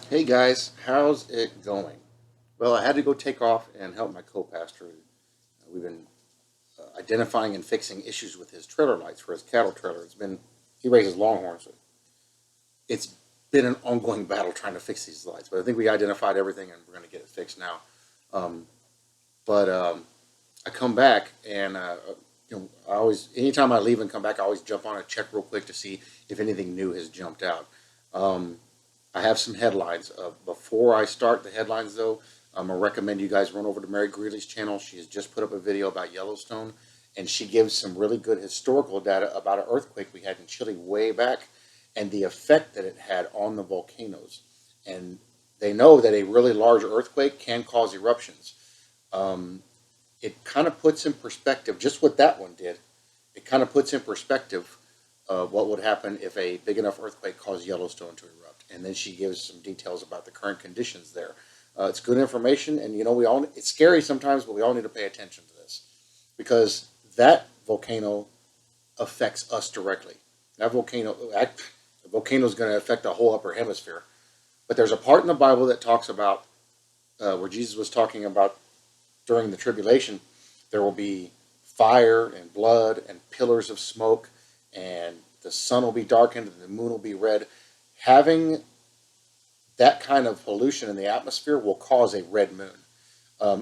Hey guys, how's it going? Well, I had to go take off and help my co-pastor. We've been identifying and fixing issues with his trailer lights for his cattle trailer. He raises longhorns. So it's been an ongoing battle trying to fix these lights, but I think we identified everything and we're going to get it fixed now. Um, but I come back and I always, anytime I leave and come back, I always jump on and check real quick to see if anything new has jumped out. Um, I have some headlines. Before I start the headlines, though, I'm gonna recommend you guys run over to Mary Greeley's channel. She has just put up a video about Yellowstone, and she gives some really good historical data about an earthquake we had in Chile way back, and the effect that it had on the volcanoes. And they know that a really large earthquake can cause eruptions. Um, it kind of puts in perspective just what that one did. It kind of puts in perspective what would happen if a big enough earthquake caused Yellowstone to erupt. And then she gives some details about the current conditions there. It's good information, and it's scary sometimes, but we all need to pay attention to this because that volcano affects us directly. The volcano is going to affect the whole upper hemisphere. But there's a part in the Bible that talks about where Jesus was talking about during the tribulation, there will be fire and blood and pillars of smoke, and the sun will be darkened and the moon will be red. Having that kind of pollution in the atmosphere will cause a red moon.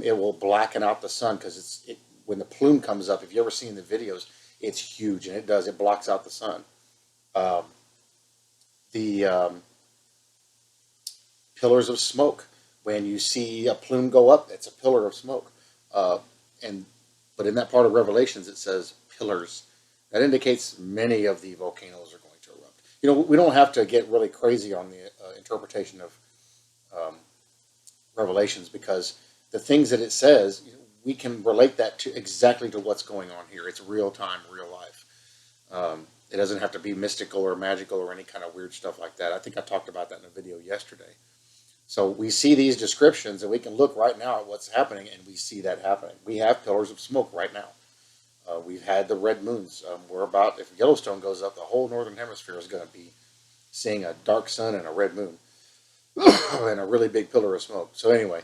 It will blacken out the sun because when the plume comes up. If you ever seen the videos, it's huge, and it blocks out the sun. Um, the pillars of smoke. When you see a plume go up, it's a pillar of smoke. Uh, and but in that part of Revelations, it says pillars. That indicates many of the volcanoes are going to erupt. We don't have to get really crazy on the interpretation of um, Revelations because the things that it says, we can relate that to exactly to what's going on here. It's real time, real life. It doesn't have to be mystical or magical or any kind of weird stuff like that. I think I talked about that in a video yesterday. So we see these descriptions, and we can look right now at what's happening, and we see that happening. We have pillars of smoke right now. We've had the red moons. If Yellowstone goes up, the whole northern hemisphere is going to be seeing a dark sun and a red moon and a really big pillar of smoke. So anyway,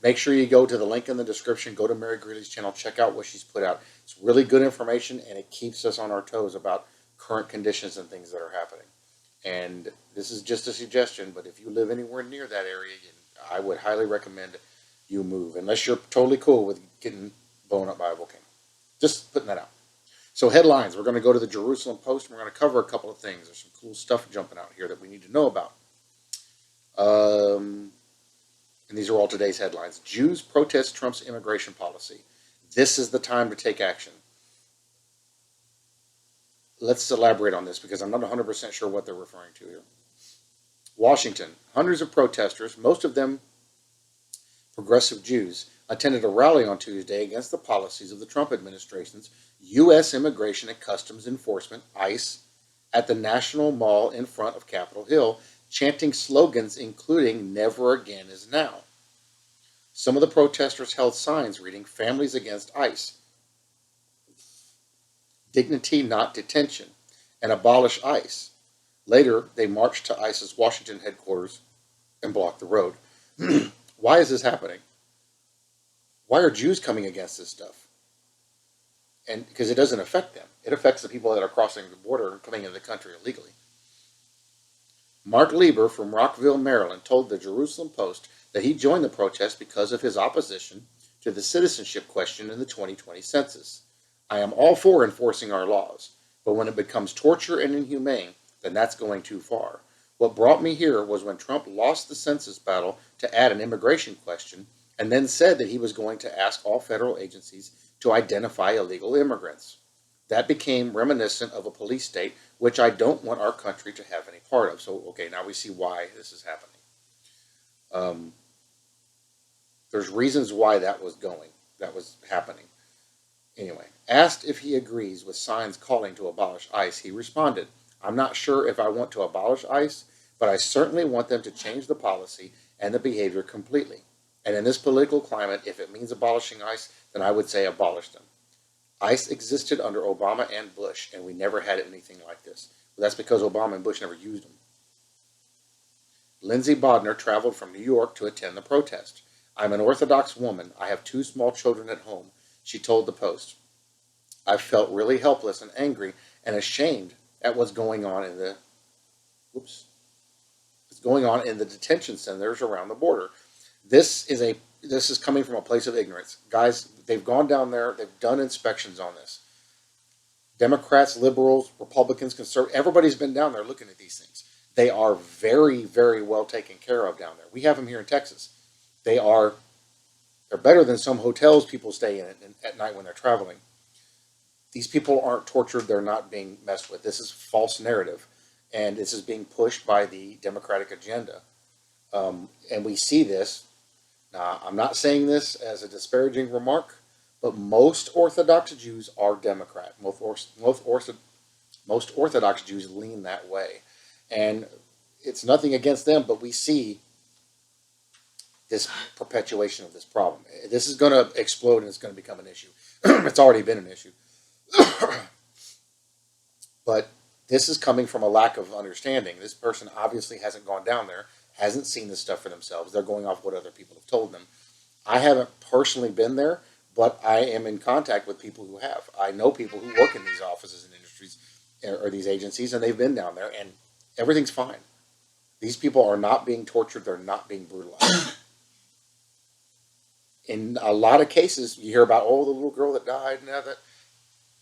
make sure you go to the link in the description. Go to Mary Greeley's channel. Check out what she's put out. It's really good information, and it keeps us on our toes about current conditions and things that are happening. And this is just a suggestion, but if you live anywhere near that area, I would highly recommend you move, unless you're totally cool with getting blown up by a volcano. Just putting that out. So headlines, we're going to go to the Jerusalem Post, and we're going to cover a couple of things. There's some cool stuff jumping out here that we need to know about. And these are all today's headlines. Jews protest Trump's immigration policy. This is the time to take action. Let's elaborate on this because I'm not 100% sure what they're referring to here. Washington, hundreds of protesters, most of them progressive Jews, attended a rally on Tuesday against the policies of the Trump administration's U.S. Immigration and Customs Enforcement, ICE, at the National Mall in front of Capitol Hill, chanting slogans including "Never Again is Now." Some of the protesters held signs reading "Families Against ICE," "Dignity Not Detention," and "Abolish ICE." Later, they marched to ICE's Washington headquarters and blocked the road. Why is this happening? Why are Jews coming against this stuff? And because it doesn't affect them. It affects the people that are crossing the border and coming into the country illegally. Mark Lieber from Rockville, Maryland, told the Jerusalem Post that he joined the protest because of his opposition to the citizenship question in the 2020 census. "I am all for enforcing our laws, but when it becomes torture and inhumane, then that's going too far. What brought me here was when Trump lost the census battle to add an immigration question and then said that he was going to ask all federal agencies to identify illegal immigrants. That became reminiscent of a police state, which I don't want our country to have any part of." So, okay, now we see why this is happening. There's reasons why that was happening. Anyway, asked if he agrees with signs calling to abolish ICE, he responded, "I'm not sure if I want to abolish ICE, but I certainly want them to change the policy and the behavior completely. And in this political climate, if it means abolishing ICE, then I would say abolish them. ICE existed under Obama and Bush, and we never had anything like this." Well, that's because Obama and Bush never used them. Lindsay Bodner traveled from New York to attend the protest. I'm an Orthodox woman. I have two small children at home, she told the Post. I felt really helpless and angry and ashamed at what's going on in the whoops, what's going on in the detention centers around the border. This is coming from a place of ignorance. Guys, they've gone down there, they've done inspections on this. Democrats, liberals, Republicans, conservatives, everybody's been down there looking at these things. They are very, very well taken care of down there. We have them here in Texas. They're better than some hotels people stay in at night when they're traveling. These people aren't tortured. They're not being messed with. This is false narrative, and this is being pushed by the Democratic agenda. And we see this. Now, I'm not saying this as a disparaging remark, but most Orthodox Jews are Democrat. Most Orthodox Jews lean that way. And it's nothing against them, but we see this perpetuation of this problem. This is going to explode and it's going to become an issue. It's already been an issue. But this is coming from a lack of understanding. This person obviously hasn't gone down there, hasn't seen this stuff for themselves. They're going off what other people have told them. I haven't personally been there, but I am in contact with people who have. I know people who work in these offices and industries or these agencies, and they've been down there, and everything's fine. These people are not being tortured. They're not being brutalized. In a lot of cases, you hear about, oh, the little girl that died, and that.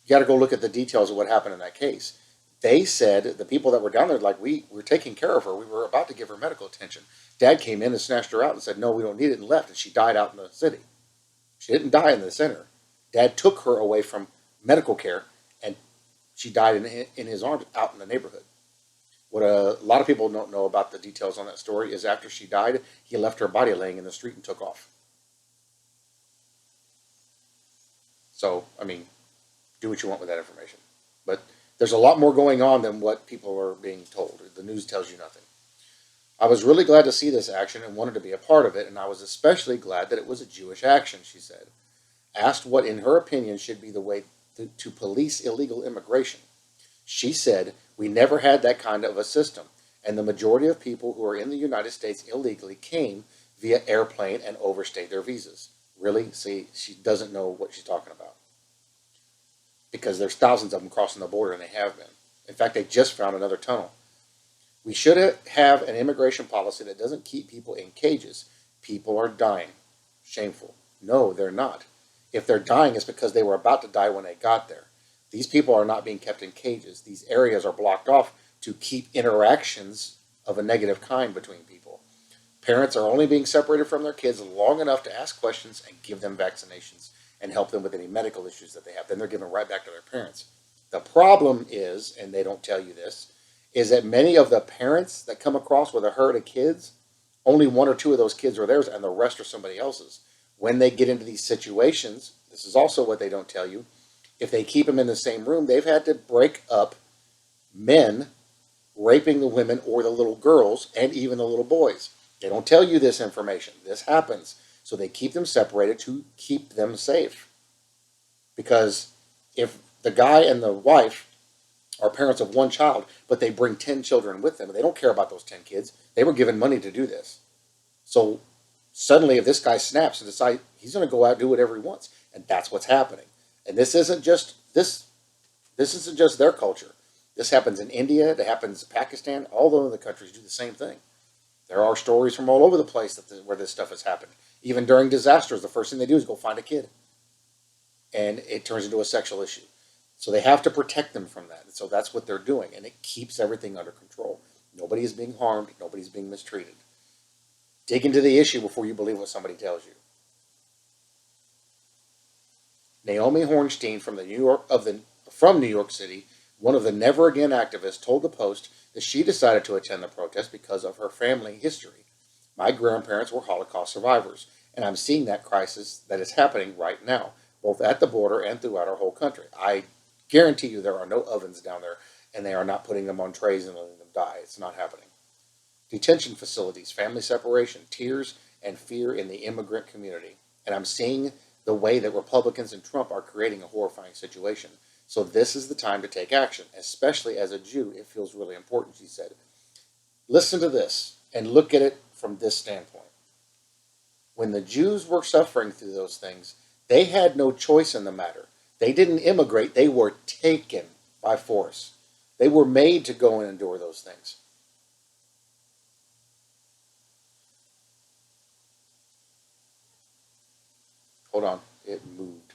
You got to go look at the details of what happened in that case. They said, the people that were down there, like, we were taking care of her. We were about to give her medical attention. Dad came in and snatched her out and said, no, we don't need it, and left, and she died out in the city. She didn't die in the center. Dad took her away from medical care, and she died in his arms out in the neighborhood. What a lot of people don't know about the details on that story is after she died, he left her body laying in the street and took off. So, I mean, do what you want with that information. But there's a lot more going on than what people are being told. The news tells you nothing. I was really glad to see this action and wanted to be a part of it, and I was especially glad that it was a Jewish action, she said. Asked what, in her opinion, should be the way to police illegal immigration, she said, we never had that kind of a system, and the majority of people who are in the United States illegally came via airplane and overstayed their visas. Really? See, she doesn't know what she's talking about. Because there's thousands of them crossing the border, and they have been. In fact, they just found another tunnel. We should have an immigration policy that doesn't keep people in cages. People are dying. Shameful. No, they're not. If they're dying, it's because they were about to die when they got there. These people are not being kept in cages. These areas are blocked off to keep interactions of a negative kind between people. Parents are only being separated from their kids long enough to ask questions and give them vaccinations and help them with any medical issues that they have. Then they're given right back to their parents. The problem is, and they don't tell you this, is that many of the parents that come across with a herd of kids, only one or two of those kids are theirs and the rest are somebody else's. When they get into these situations, this is also what they don't tell you, if they keep them in the same room, they've had to break up men raping the women or the little girls and even the little boys. They don't tell you this information. This happens. So they keep them separated to keep them safe. Because if the guy and the wife are parents of one child, but they bring 10 children with them, they don't care about those 10 kids. They were given money to do this. So suddenly if this guy snaps and decides he's going to go out and do whatever he wants, and that's what's happening. And this isn't just their culture. This happens in India, it happens in Pakistan, all the other countries do the same thing. There are stories from all over the place where this stuff has happened. Even during disasters, the first thing they do is go find a kid. And it turns into a sexual issue. So they have to protect them from that. So that's what they're doing. And it keeps everything under control. Nobody is being harmed. Nobody's being mistreated. Dig into the issue before you believe what somebody tells you. Naomi Hornstein from New York City, one of the Never Again activists, told the Post that she decided to attend the protest because of her family history. My grandparents were Holocaust survivors, and I'm seeing that crisis that is happening right now, both at the border and throughout our whole country. I guarantee you there are no ovens down there, and they are not putting them on trays and letting them die. It's not happening. Detention facilities, family separation, tears, and fear in the immigrant community. And I'm seeing the way that Republicans and Trump are creating a horrifying situation. So this is the time to take action, especially as a Jew. It feels really important, she said. Listen to this. and look at it from this standpoint. When the Jews were suffering through those things, they had no choice in the matter. They didn't immigrate, they were taken by force. They were made to go and endure those things. Hold on, it moved.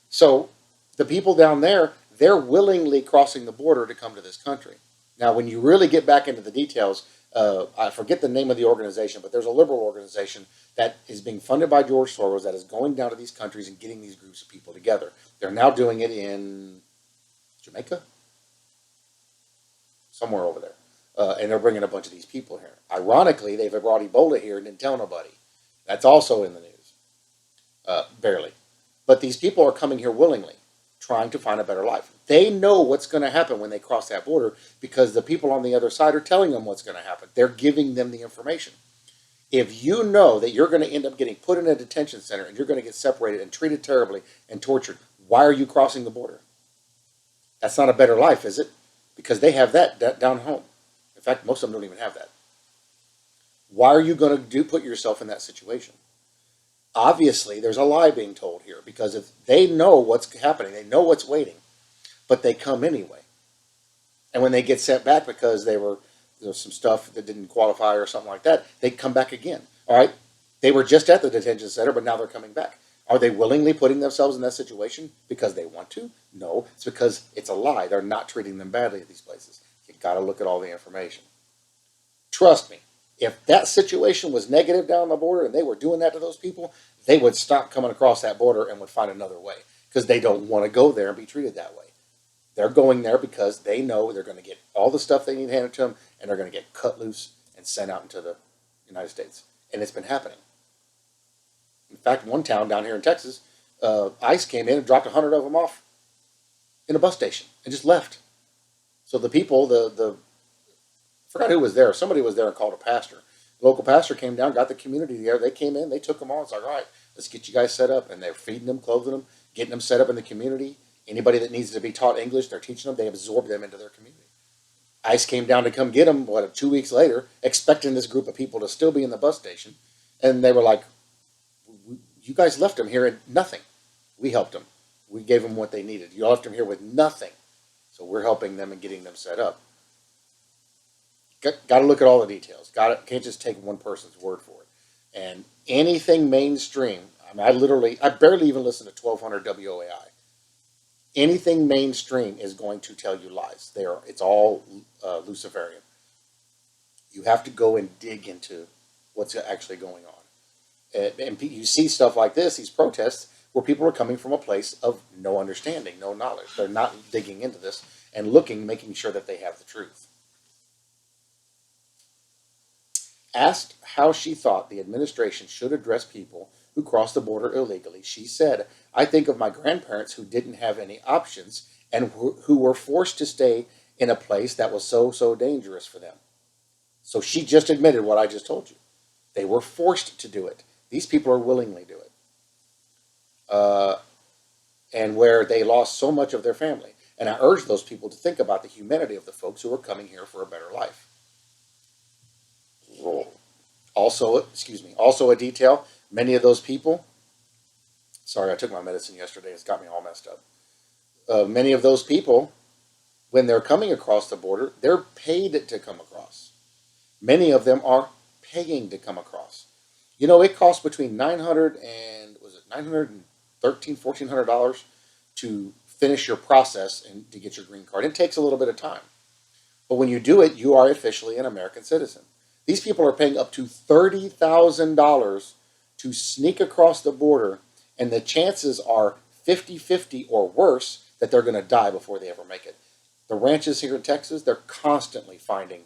So the people down there, they're willingly crossing the border to come to this country. Now, when you really get back into the details, I forget the name of the organization, but there's a liberal organization that is being funded by George Soros that is going down to these countries and getting these groups of people together. They're now doing it in Jamaica, somewhere over there. And they're bringing a bunch of these people here. Ironically, they've brought Ebola here and didn't tell nobody. That's also in the news, barely. But these people are coming here willingly, trying to find a better life. They know what's going to happen when they cross that border because the people on the other side are telling them what's going to happen. They're giving them the information. If you know that you're going to end up getting put in a detention center and you're going to get separated and treated terribly and tortured, why are you crossing the border? That's not a better life, is it? Because they have that down home. In fact, most of them don't even have that. Why are you going to put yourself in that situation? Obviously, there's a lie being told here because if they know what's happening, they know what's waiting, but they come anyway. And when they get sent back because there was some stuff that didn't qualify or something like that, they come back again. All right, they were just at the detention center, but now they're coming back. Are they willingly putting themselves in that situation because they want to? No, it's because it's a lie. They're not treating them badly at these places. You got to look at all the information. Trust me, if that situation was negative down the border and they were doing that to those people, they would stop coming across that border and would find another way because they don't want to go there and be treated that way. They're going there because they know they're going to get all the stuff they need handed to them and they're going to get cut loose and sent out into the United States. And it's been happening. In fact, one town down here in Texas, ICE came in and dropped 100 of them off in a bus station and just left. So the people, I forgot who was there. Somebody was there and called a pastor. The local pastor came down, got the community there. They came in, they took them all. It's like, all right, let's get you guys set up. And they're feeding them, clothing them, getting them set up in the community. Anybody that needs to be taught English, they're teaching them. They absorb them into their community. ICE came down to come get them, 2 weeks later, expecting this group of people to still be in the bus station. And they were like, you guys left them here and nothing. We helped them. We gave them what they needed. You left them here with nothing. So we're helping them and getting them set up. Got to look at all the details. Can't just take one person's word for it. And anything mainstream, I barely even listen to 1200 WOAI. Anything mainstream is going to tell you lies. It's all Luciferian. You have to go and dig into what's actually going on. And you see stuff like this, these protests, where people are coming from a place of no understanding, no knowledge. They're not digging into this and making sure that they have the truth. Asked how she thought the administration should address people who cross the border illegally, she said, I think of my grandparents who didn't have any options and who were forced to stay in a place that was so dangerous for them. So she just admitted what I just told you. They were forced to do it. These people are willingly do it. And where they lost so much of their family. And I urge those people to think about the humanity of the folks who are coming here for a better life. Also a detail, many of those people, sorry, I took my medicine yesterday, it's got me all messed up. Many of those people, when they're coming across the border, they're paid to come across. Many of them are paying to come across. You know, it costs between $900 and $1,400 to finish your process and to get your green card. It takes a little bit of time. But when you do it, you are officially an American citizen. These people are paying up to $30,000 to sneak across the border, and the chances are 50-50 or worse that they're going to die before they ever make it. The ranches here in Texas, they're constantly finding,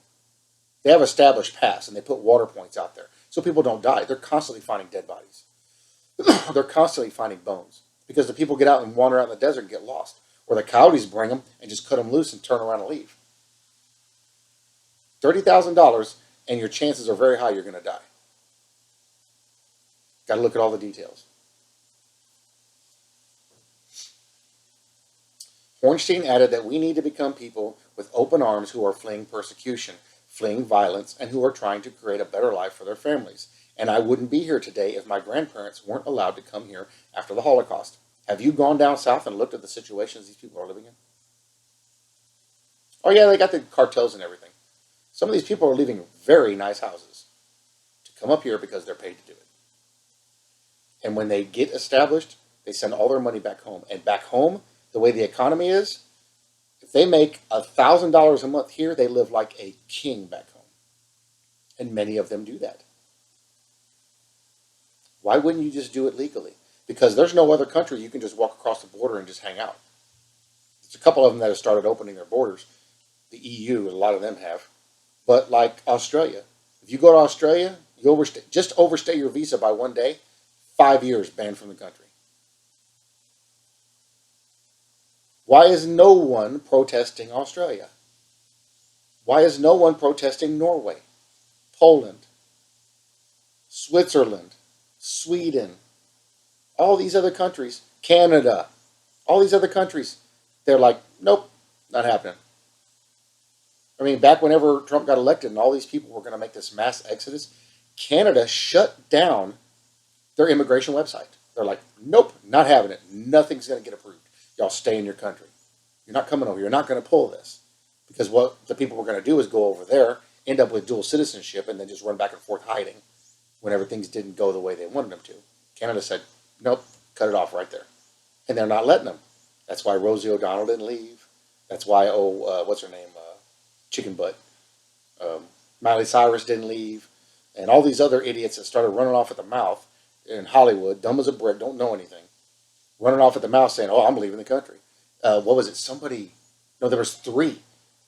they have established paths, and they put water points out there so people don't die. They're constantly finding dead bodies. They're constantly finding bones because the people get out and wander out in the desert and get lost, or the coyotes bring them and just cut them loose and turn around and leave. $30,000, and your chances are very high you're going to die. Got to look at all the details. Hornstein added that we need to become people with open arms who are fleeing persecution, fleeing violence, and who are trying to create a better life for their families. And I wouldn't be here today if my grandparents weren't allowed to come here after the Holocaust. Have you gone down south and looked at the situations these people are living in? Oh, yeah, they got the cartels and everything. Some of these people are leaving very nice houses to come up here because they're paid to do it. And when they get established, they send all their money back home. And back home, the way the economy is, if they make $1,000 a month here, they live like a king back home. And many of them do that. Why wouldn't you just do it legally? Because there's no other country you can just walk across the border and just hang out. There's a couple of them that have started opening their borders. The EU, a lot of them have. But like Australia, if you go to Australia, you just overstay your visa by one day, 5 years banned from the country. Why is no one protesting Australia? Why is no one protesting Norway, Poland, Switzerland, Sweden, all these other countries, Canada, all these other countries? They're like, nope, not happening. I mean, back whenever Trump got elected and all these people were going to make this mass exodus, Canada shut down their immigration website. They're like, nope, not having it. Nothing's going to get approved. Y'all stay in your country. You're not coming over. You're not going to pull this. Because what the people were going to do is go over there, end up with dual citizenship, and then just run back and forth hiding whenever things didn't go the way they wanted them to. Canada said, nope, cut it off right there. And they're not letting them. That's why Rosie O'Donnell didn't leave. That's why, what's her name? Chicken Butt. Miley Cyrus didn't leave. And all these other idiots that started running off at the mouth in Hollywood, dumb as a brick, don't know anything, running off at the mouth saying, oh, I'm leaving the country. What was it? No, there was three.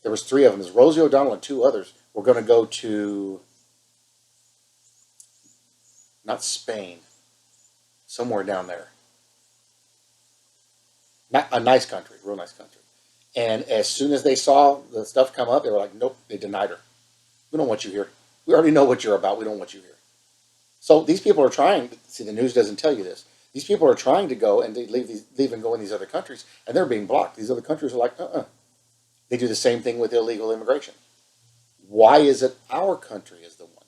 There was three of them. There's Rosie O'Donnell and two others were going to go to, not Spain, somewhere down there. Not a nice country, real nice country. And as soon as they saw the stuff come up, they were like, nope, they denied her. We don't want you here. We already know what you're about. We don't want you here. So these people are trying, see, the news doesn't tell you this. These people are trying to go and they leave and go in these other countries, and they're being blocked. These other countries are like, They do the same thing with illegal immigration. Why is it our country is the one?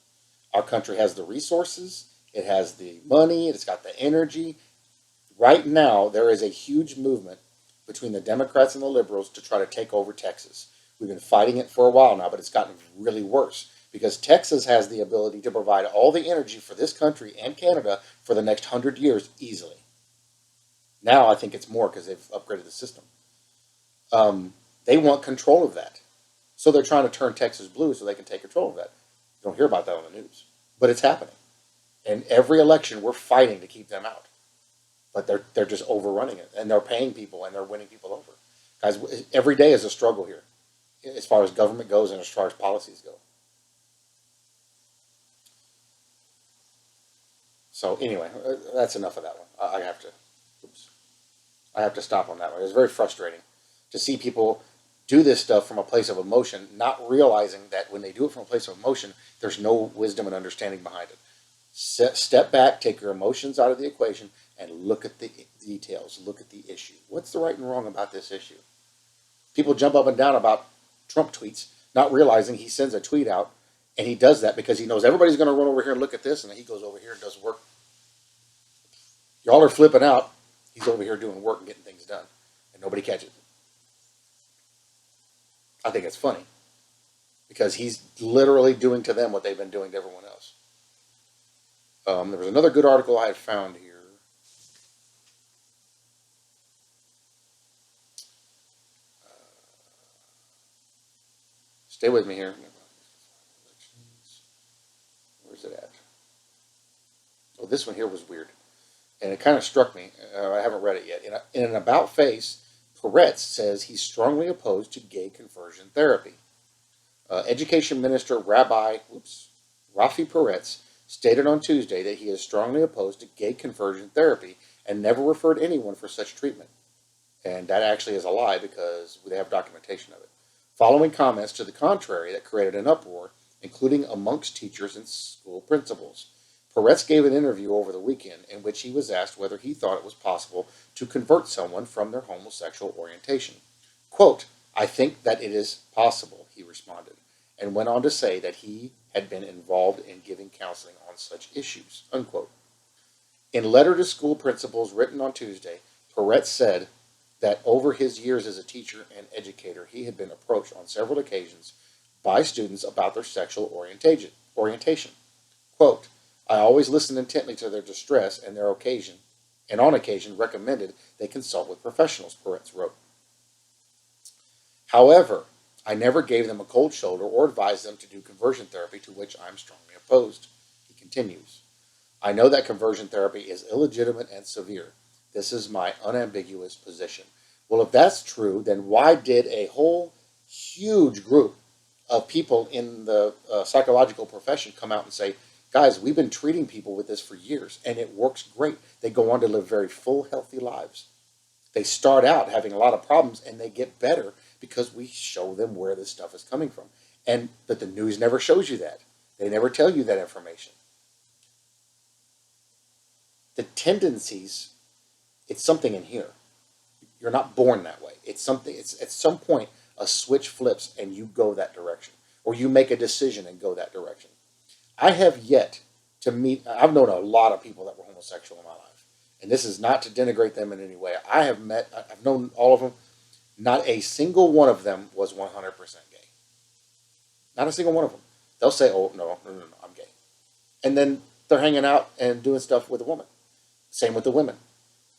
Our country has the resources. It has the money. It's got the energy. Right now, there is a huge movement between the Democrats and the liberals to try to take over Texas. We've been fighting it for a while now, but it's gotten really worse because Texas has the ability to provide all the energy for this country and Canada for the next 100 years easily. Now I think it's more because they've upgraded the system. They want control of that. So they're trying to turn Texas blue so they can take control of that. You don't hear about that on the news. But it's happening. And every election, we're fighting to keep them out. But they're just overrunning it. And they're paying people and they're winning people over. Guys, every day is a struggle here as far as government goes and as far as policies go. So anyway, that's enough of that one. I have to stop on that one. It's very frustrating to see people do this stuff from a place of emotion, not realizing that when they do it from a place of emotion, there's no wisdom and understanding behind it. Step back, take your emotions out of the equation, and look at the details. Look at the issue. What's the right and wrong about this issue? People jump up and down about Trump tweets, not realizing he sends a tweet out, and he does that because he knows everybody's going to run over here and look at this, and then he goes over here and does work. Y'all are flipping out. He's over here doing work and getting things done, and nobody catches it. I think it's funny because he's literally doing to them what they've been doing to everyone else. There was another good article I had found here. Stay with me here. Where's it at? Oh, this one here was weird. And it kind of struck me. I haven't read it yet. In an about face, Peretz says he's strongly opposed to gay conversion therapy. Education Minister Rafi Peretz stated on Tuesday that he is strongly opposed to gay conversion therapy and never referred anyone for such treatment. And that actually is a lie because they have documentation of it. Following comments to the contrary that created an uproar, including amongst teachers and school principals. Peretz gave an interview over the weekend in which he was asked whether he thought it was possible to convert someone from their homosexual orientation. Quote, I think that it is possible, he responded, and went on to say that he had been involved in giving counseling on such issues, unquote. In letter to school principals written on Tuesday, Perret said that over his years as a teacher and educator, he had been approached on several occasions by students about their sexual orientation. Quote, I always listened intently to their distress and on occasion recommended they consult with professionals, Perret wrote. However, I never gave them a cold shoulder or advised them to do conversion therapy, to which I'm strongly opposed. He continues, I know that conversion therapy is illegitimate and severe. This is my unambiguous position. Well, if that's true, then why did a whole huge group of people in the psychological profession come out and say, guys, we've been treating people with this for years and it works great. They go on to live very full, healthy lives. They start out having a lot of problems and they get better because we show them where this stuff is coming from. But the news never shows you that. They never tell you that information. The tendencies, it's something in here. You're not born that way. It's something, it's at some point a switch flips and you go that direction. Or you make a decision and go that direction. I have yet to meet, I've known a lot of people that were homosexual in my life. And this is not to denigrate them in any way. I've known all of them. Not a single one of them was 100% gay. Not a single one of them. They'll say, oh, no, I'm gay. And then they're hanging out and doing stuff with a woman. Same with the women.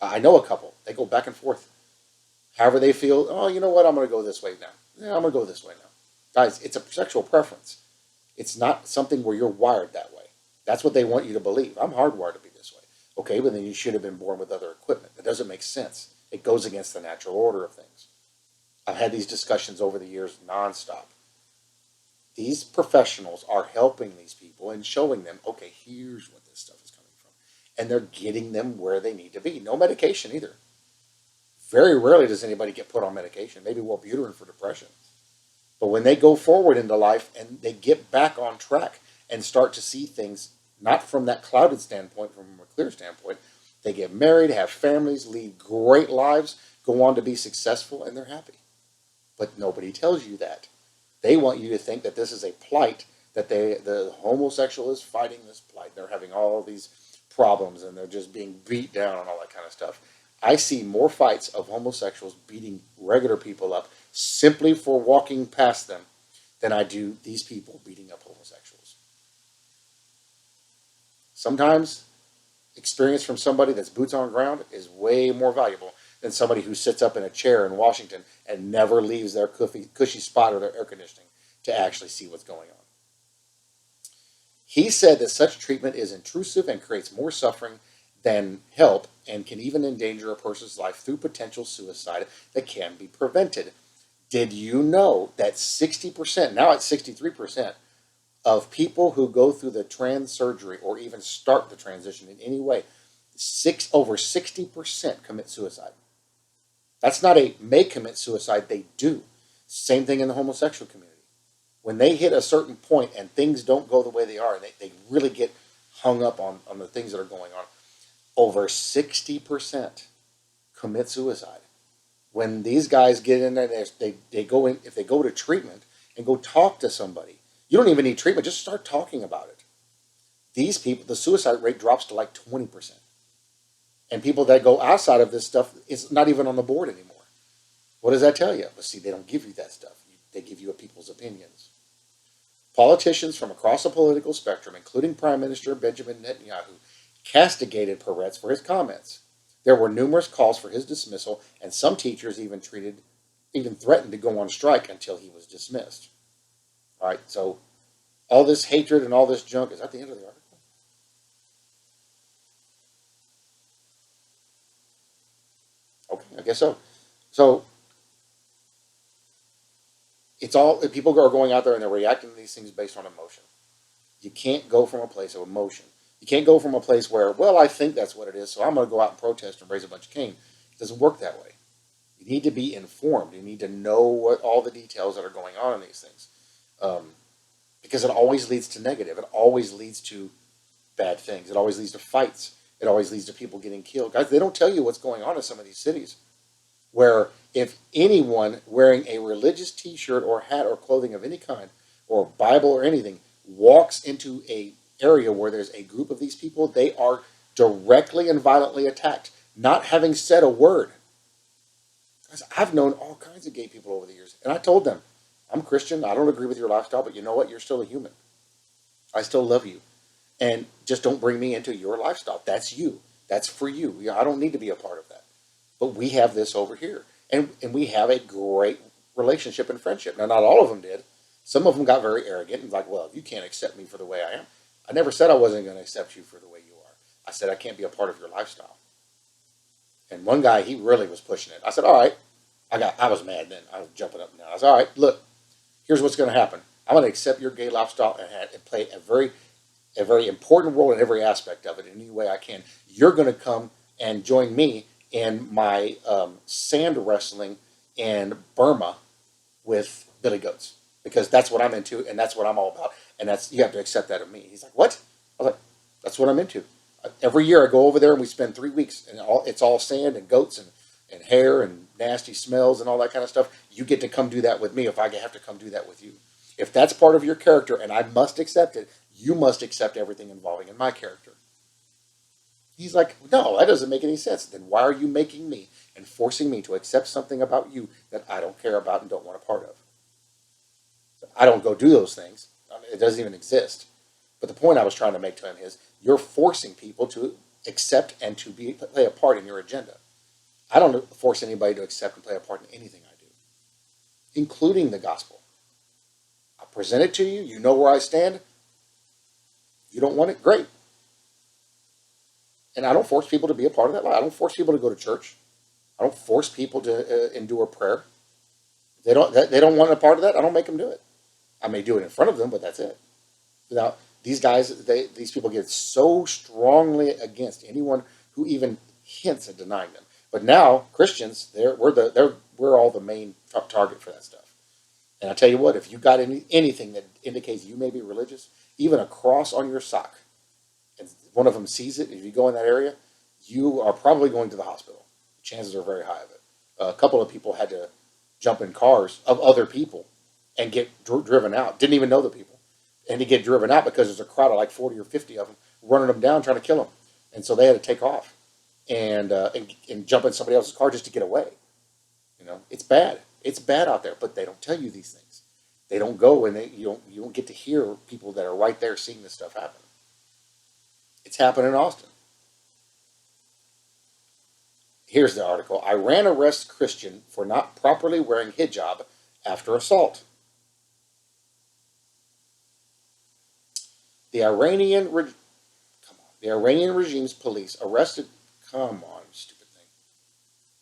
I know a couple. They go back and forth. However they feel, oh, you know what, I'm going to go this way now. Yeah, I'm going to go this way now. Guys, it's a sexual preference. It's not something where you're wired that way. That's what they want you to believe. I'm hardwired to be this way. Okay, but then you should have been born with other equipment. That doesn't make sense. It goes against the natural order of things. I've had these discussions over the years nonstop. These professionals are helping these people and showing them, okay, here's what this stuff is coming from. And they're getting them where they need to be. No medication either. Very rarely does anybody get put on medication. Maybe Wellbutrin for depression. But when they go forward into life and they get back on track and start to see things, not from that clouded standpoint, from a clear standpoint, they get married, have families, lead great lives, go on to be successful, and they're happy. But nobody tells you that. They want you to think that this is a plight, that the homosexual is fighting this plight. They're having all these problems and they're just being beat down and all that kind of stuff. I see more fights of homosexuals beating regular people up simply for walking past them than I do these people beating up homosexuals. Sometimes experience from somebody that's boots on the ground is way more valuable than somebody who sits up in a chair in Washington and never leaves their cushy spot or their air conditioning to actually see what's going on. He said that such treatment is intrusive and creates more suffering than help and can even endanger a person's life through potential suicide that can be prevented. Did you know that 60%, now it's 63%, of people who go through the trans surgery or even start the transition in any way, over 60% commit suicide? That's not a may commit suicide, they do. Same thing in the homosexual community. When they hit a certain point and things don't go the way they are, they really get hung up on the things that are going on, over 60% commit suicide. When these guys get in there, they go in, if they go to treatment and go talk to somebody, you don't even need treatment, just start talking about it. These people, the suicide rate drops to like 20%. And people that go outside of this stuff, it's not even on the board anymore. What does that tell you? Well, see, they don't give you that stuff. They give you people's opinions. Politicians from across the political spectrum, including Prime Minister Benjamin Netanyahu, castigated Peretz for his comments. There were numerous calls for his dismissal, and some teachers even threatened to go on strike until he was dismissed. All right, so all this hatred and all this junk, is that the end of the article? Okay, I guess so. So it's all, people are going out there and they're reacting to these things based on emotion. You can't go from a place of emotion. You can't go from a place where, well, I think that's what it is, so I'm going to go out and protest and raise a bunch of cane. It doesn't work that way. You need to be informed. You need to know what all the details that are going on in these things. Because it always leads to negative. It always leads to bad things. It always leads to fights. It always leads to people getting killed. Guys, they don't tell you what's going on in some of these cities where If anyone wearing a religious T-shirt or hat or clothing of any kind, or Bible or anything, walks into a area where there's a group of these people, they are directly and violently attacked, not having said a word. I've known all kinds of gay people over the years, and I told them, I'm Christian. I don't agree with your lifestyle, but you know what? You're still a human. I still love you, and just don't bring me into your lifestyle. That's you. That's for you. I don't need to be a part of that. But we have this over here, and we have a great relationship and friendship. Now, not all of them did. Some of them got very arrogant and like, well, you can't accept me for the way I am. I never said I wasn't going to accept you for the way you are. I said I can't be a part of your lifestyle. And one guy, he really was pushing it. I said, all right. I was mad then. I was jumping up and down. I said, all right, look, here's what's going to happen. I'm going to accept your gay lifestyle and play a very important role in every aspect of it in any way I can. You're going to come and join me in my sand wrestling in Burma with billy goats, because that's what I'm into and that's what I'm all about. And that's, you have to accept that of me. He's like, what? I was like, that's what I'm into. Every year I go over there and we spend 3 weeks, and it's all sand and goats and hair and nasty smells and all that kind of stuff. You get to come do that with me if I have to come do that with you. If that's part of your character and I must accept it, you must accept everything involving in my character. He's like, no, that doesn't make any sense. Then why are you making me and forcing me to accept something about you that I don't care about and don't want a part of? I don't go do those things. It doesn't even exist. But the point I was trying to make to him is, you're forcing people to accept and to play a part in your agenda. I don't force anybody to accept and play a part in anything I do, including the gospel. I present it to you. You know where I stand. You don't want it? Great. And I don't force people to be a part of that life. I don't force people to go to church. I don't force people to endure prayer. They don't want a part of that. I don't make them do it. I may do it in front of them, but that's it. Now, these guys, these people get so strongly against anyone who even hints at denying them. But now Christians, we're all the main target for that stuff. And I tell you what, if you got anything that indicates you may be religious, even a cross on your sock, and one of them sees it, if you go in that area, you are probably going to the hospital. Chances are very high of it. A couple of people had to jump in cars of other people and get driven out. Didn't even know the people. And to get driven out because there's a crowd of like 40 or 50 of them running them down, trying to kill them. And so they had to take off and jump in somebody else's car just to get away. You know, it's bad. It's bad out there, but they don't tell you these things. They don't go, and you don't get to hear people that are right there seeing this stuff happen. It's happening in Austin. Here's the article. Iran arrests Christian for not properly wearing hijab after assault. The Iranian regime's police arrested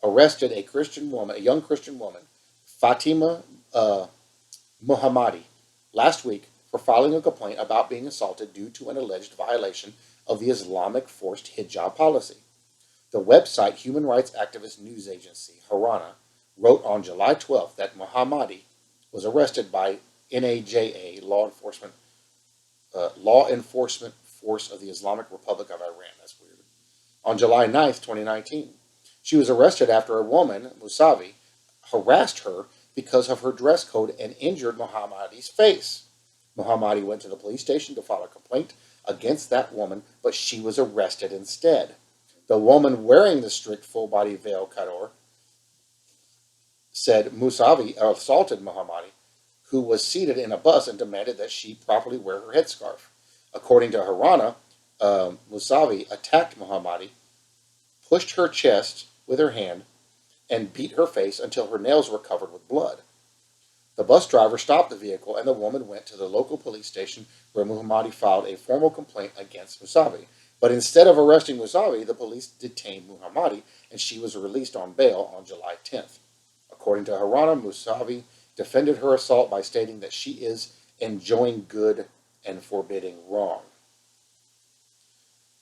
a young Christian woman, Fatima Mohammadi, last week for filing a complaint about being assaulted due to an alleged violation of the Islamic forced hijab policy. The website human rights activist news agency Harana wrote on July 12th that Mohammadi was arrested by NAJA law enforcement force of the Islamic Republic of Iran. That's weird. On July 9th, 2019. She was arrested after a woman, Musavi, harassed her because of her dress code and injured Mohammadi's face. Mohammadi went to the police station to file a complaint against that woman, but she was arrested instead. The woman wearing the strict full-body veil kador said Musavi assaulted Mohammadi, who was seated in a bus, and demanded that she properly wear her headscarf. According to Harana, Musavi attacked Mohammadi, pushed her chest with her hand, and beat her face until her nails were covered with blood. The bus driver stopped the vehicle, and the woman went to the local police station where Mohammadi filed a formal complaint against Musavi. But instead of arresting Musavi, the police detained Mohammadi, and she was released on bail on July 10th. According to Harana, Musavi defended her assault by stating that she is enjoying good and forbidding wrong.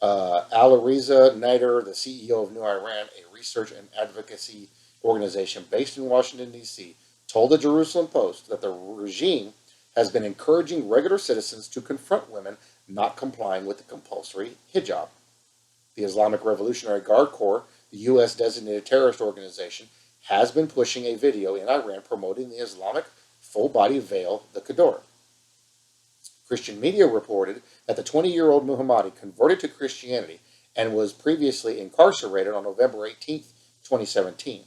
Alireza Nader, the CEO of New Iran, a research and advocacy organization based in Washington, D.C., told the Jerusalem Post that the regime has been encouraging regular citizens to confront women not complying with the compulsory hijab. The Islamic Revolutionary Guard Corps, the U.S. designated terrorist organization, has been pushing a video in Iran promoting the Islamic full-body veil, the Qadr. Christian media reported that the 20-year-old Muhammadi converted to Christianity and was previously incarcerated on November 18, 2017.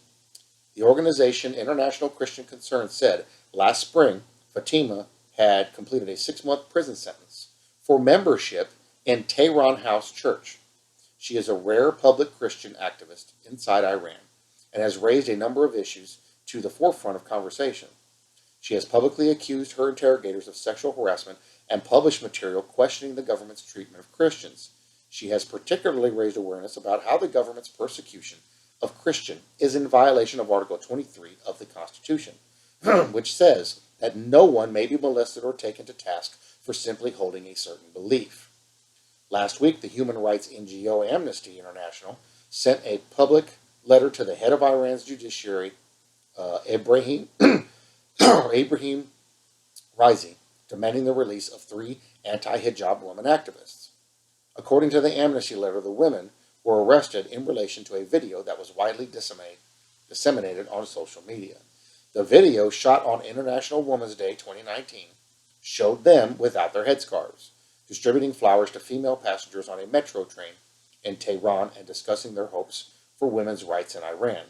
The organization International Christian Concern said last spring Fatima had completed a 6-month prison sentence for membership in Tehran House Church. She is a rare public Christian activist inside Iran and has raised a number of issues to the forefront of conversation. She has publicly accused her interrogators of sexual harassment and published material questioning the government's treatment of Christians. She has particularly raised awareness about how the government's persecution of Christian is in violation of Article 23 of the Constitution, which says that no one may be molested or taken to task for simply holding a certain belief. Last week, the human rights NGO Amnesty International sent a public letter to the head of Iran's judiciary, Ibrahim Raisi, demanding the release of 3 anti-hijab women activists. According to the Amnesty letter, the women were arrested in relation to a video that was widely disseminated on social media. The video, shot on International Women's Day 2019, showed them without their headscarves, distributing flowers to female passengers on a metro train in Tehran and discussing their hopes for women's rights in Iran.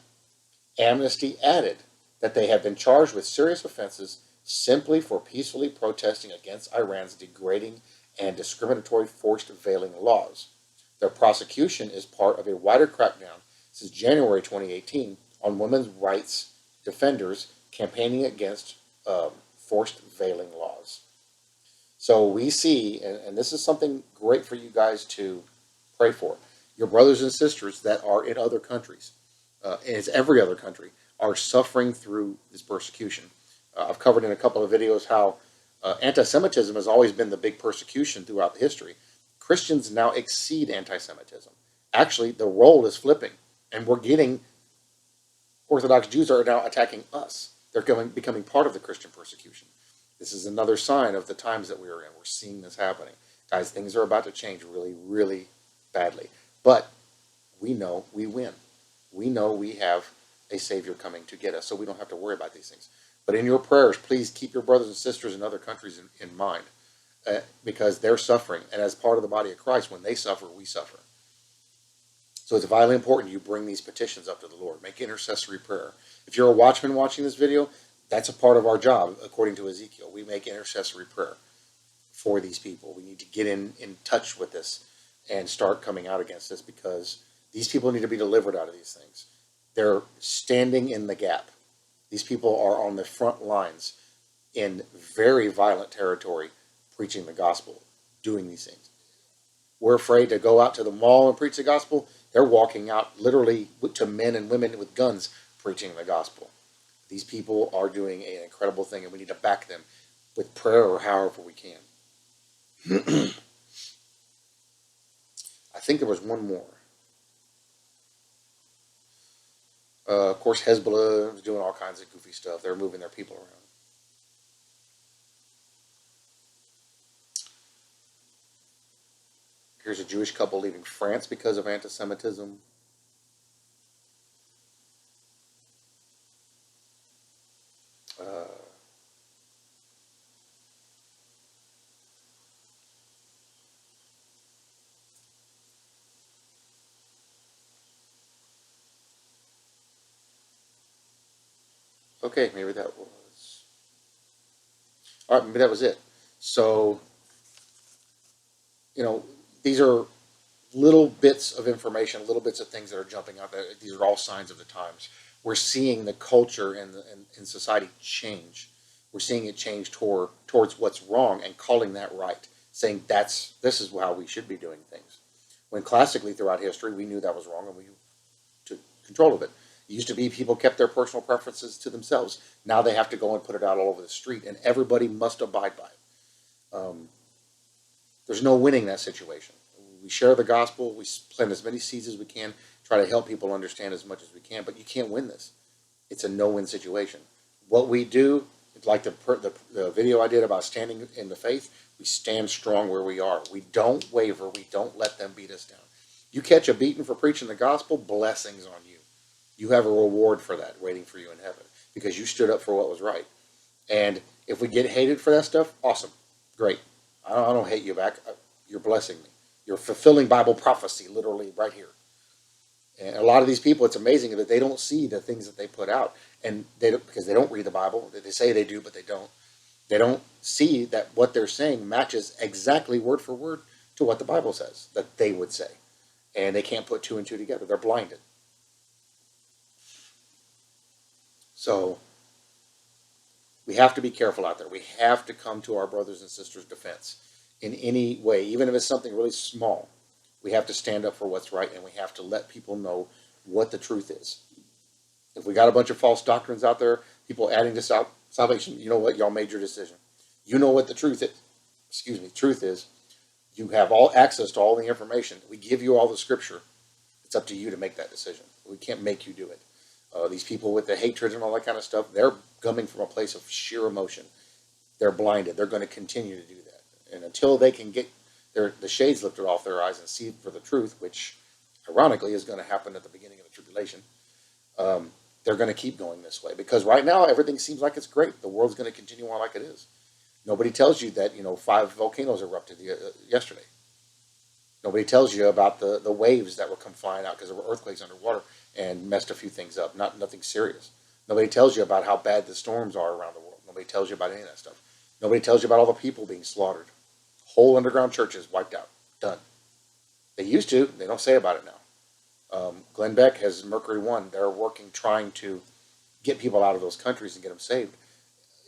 Amnesty added that they have been charged with serious offenses simply for peacefully protesting against Iran's degrading and discriminatory forced veiling laws. Their prosecution is part of a wider crackdown since January 2018 on women's rights defenders campaigning against forced veiling laws. So we see, and this is something great for you guys to pray for, your brothers and sisters that are in other countries, and it's every other country, are suffering through this persecution. I've covered in a couple of videos how anti-Semitism has always been the big persecution throughout history. Christians now exceed anti-Semitism. Actually, the role is flipping, and we're getting Orthodox Jews are now attacking us. They're becoming part of the Christian persecution. This is another sign of the times that we are in. We're seeing this happening. Guys, things are about to change really, really badly. But we know we win. We know we have a Savior coming to get us, so we don't have to worry about these things. But in your prayers, please keep your brothers and sisters in other countries in mind, because they're suffering. And as part of the body of Christ, when they suffer, we suffer. So it's vitally important you bring these petitions up to the Lord. Make intercessory prayer. If you're a watchman watching this video, that's a part of our job, according to Ezekiel. We make intercessory prayer for these people. We need to get in touch with this and start coming out against this, because these people need to be delivered out of these things. They're standing in the gap. These people are on the front lines in very violent territory preaching the gospel, doing these things. We're afraid to go out to the mall and preach the gospel. They're walking out literally to men and women with guns preaching the gospel. These people are doing an incredible thing, and we need to back them with prayer or however we can. I think there was one more. Of course, Hezbollah is doing all kinds of goofy stuff. They're moving their people around. Here's a Jewish couple leaving France because of anti-Semitism. Okay, maybe that was... All right, maybe that was it. So, these are little bits of information, little bits of things that are jumping out there. These are all signs of the times. We're seeing the culture in society change. We're seeing it change towards what's wrong and calling that right, saying this is how we should be doing things. When classically throughout history, we knew that was wrong and we took control of it. It used to be people kept their personal preferences to themselves. Now they have to go and put it out all over the street, and everybody must abide by it. There's no winning that situation. We share the gospel. We plant as many seeds as we can, try to help people understand as much as we can, but you can't win this. It's a no-win situation. What we do, like the video I did about standing in the faith, we stand strong where we are. We don't waver. We don't let them beat us down. You catch a beating for preaching the gospel, blessings on you. You have a reward for that waiting for you in heaven because you stood up for what was right. And if we get hated for that stuff, awesome, great. I don't hate you back. You're blessing me. You're fulfilling Bible prophecy literally right here. And a lot of these people, it's amazing that they don't see the things that they put out, and they don't, because they don't read the Bible. They say they do, but they don't. They don't see that what they're saying matches exactly word for word to what the Bible says that they would say, and they can't put two and two together. They're blinded. So we have to be careful out there. We have to come to our brothers and sisters' defense in any way, even if it's something really small. We have to stand up for what's right, and we have to let people know what the truth is. If we got a bunch of false doctrines out there, people adding to salvation, you know what? Y'all made your decision. You know what the truth is. Excuse me, truth is. You have all access to all the information. We give you all the scripture. It's up to you to make that decision. We can't make you do it. These people with the hatred and all that kind of stuff, they're coming from a place of sheer emotion. They're blinded. They're going to continue to do that. And until they can get the shades lifted off their eyes and see for the truth, which ironically is going to happen at the beginning of the tribulation, they're going to keep going this way. Because right now, everything seems like it's great. The world's going to continue on like it is. Nobody tells you that, 5 volcanoes erupted yesterday. Nobody tells you about the waves that were come flying out because there were earthquakes underwater and messed a few things up. Nothing serious. Nobody tells you about how bad the storms are around the world. Nobody tells you about any of that stuff. Nobody tells you about all the people being slaughtered. Whole underground churches wiped out. Done. They used to. They don't say about it now. Glenn Beck has Mercury One. They're working, trying to get people out of those countries and get them saved.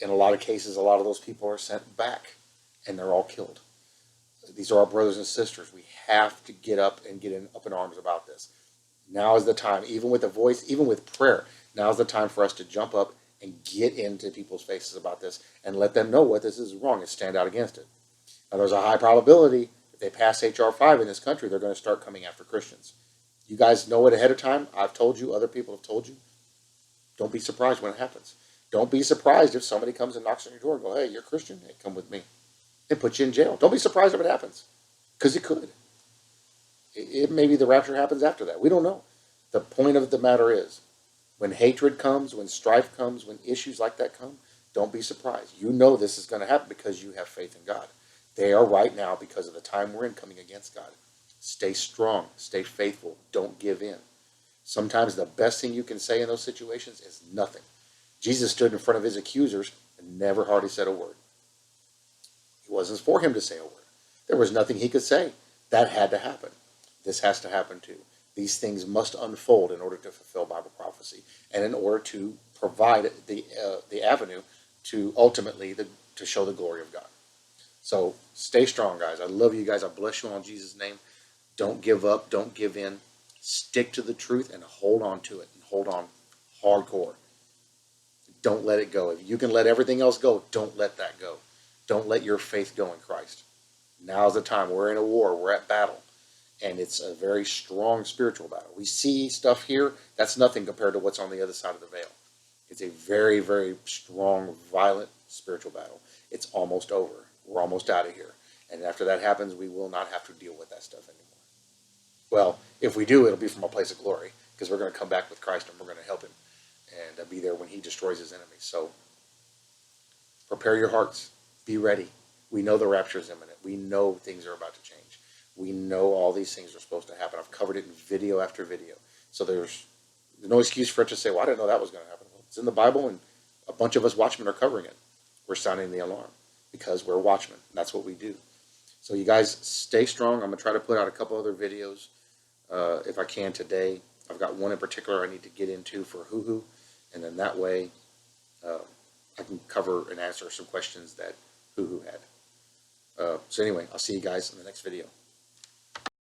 In a lot of cases, a lot of those people are sent back, and they're all killed. These are our brothers and sisters. We have to get up and up in arms about this. Now is the time, even with the voice, even with prayer, now is the time for us to jump up and get into people's faces about this and let them know what this is wrong and stand out against it. Now, there's a high probability if they pass H.R. 5 in this country, they're going to start coming after Christians. You guys know it ahead of time. I've told you. Other people have told you. Don't be surprised when it happens. Don't be surprised if somebody comes and knocks on your door and go, hey, you're a Christian? Hey, come with me. They put you in jail. Don't be surprised if it happens, because it could. Maybe the rapture happens after that. We don't know. The point of the matter is, when hatred comes, when strife comes, when issues like that come, don't be surprised. You know this is going to happen because you have faith in God. They are right now, because of the time we're in, coming against God. Stay strong. Stay faithful. Don't give in. Sometimes the best thing you can say in those situations is nothing. Jesus stood in front of his accusers and never hardly said a word. It wasn't for him to say a word. There was nothing he could say. That had to happen. This has to happen too. These things must unfold in order to fulfill Bible prophecy and in order to provide the avenue to ultimately to show the glory of God. So stay strong, guys. I love you guys. I bless you all in Jesus' name. Don't give up. Don't give in. Stick to the truth and hold on to it. And hold on hardcore. Don't let it go. If you can let everything else go, don't let that go. Don't let your faith go in Christ. Now's the time. We're in a war. We're at battle. And it's a very strong spiritual battle. We see stuff here. That's nothing compared to what's on the other side of the veil. It's a very, very strong, violent spiritual battle. It's almost over. We're almost out of here. And after that happens, we will not have to deal with that stuff anymore. Well, if we do, it'll be from a place of glory, because we're going to come back with Christ and we're going to help him and be there when he destroys his enemies. So prepare your hearts. Be ready. We know the rapture is imminent. We know things are about to change. We know all these things are supposed to happen. I've covered it in video after video. So there's no excuse for it to say, well, I didn't know that was going to happen. Well, it's in the Bible, and a bunch of us watchmen are covering it. We're sounding the alarm because we're watchmen. That's what we do. So you guys stay strong. I'm going to try to put out a couple other videos if I can today. I've got one in particular I need to get into for Hoo-Hoo, and then that way I can cover and answer some questions that Hoo-Hoo had. So anyway, I'll see you guys in the next video.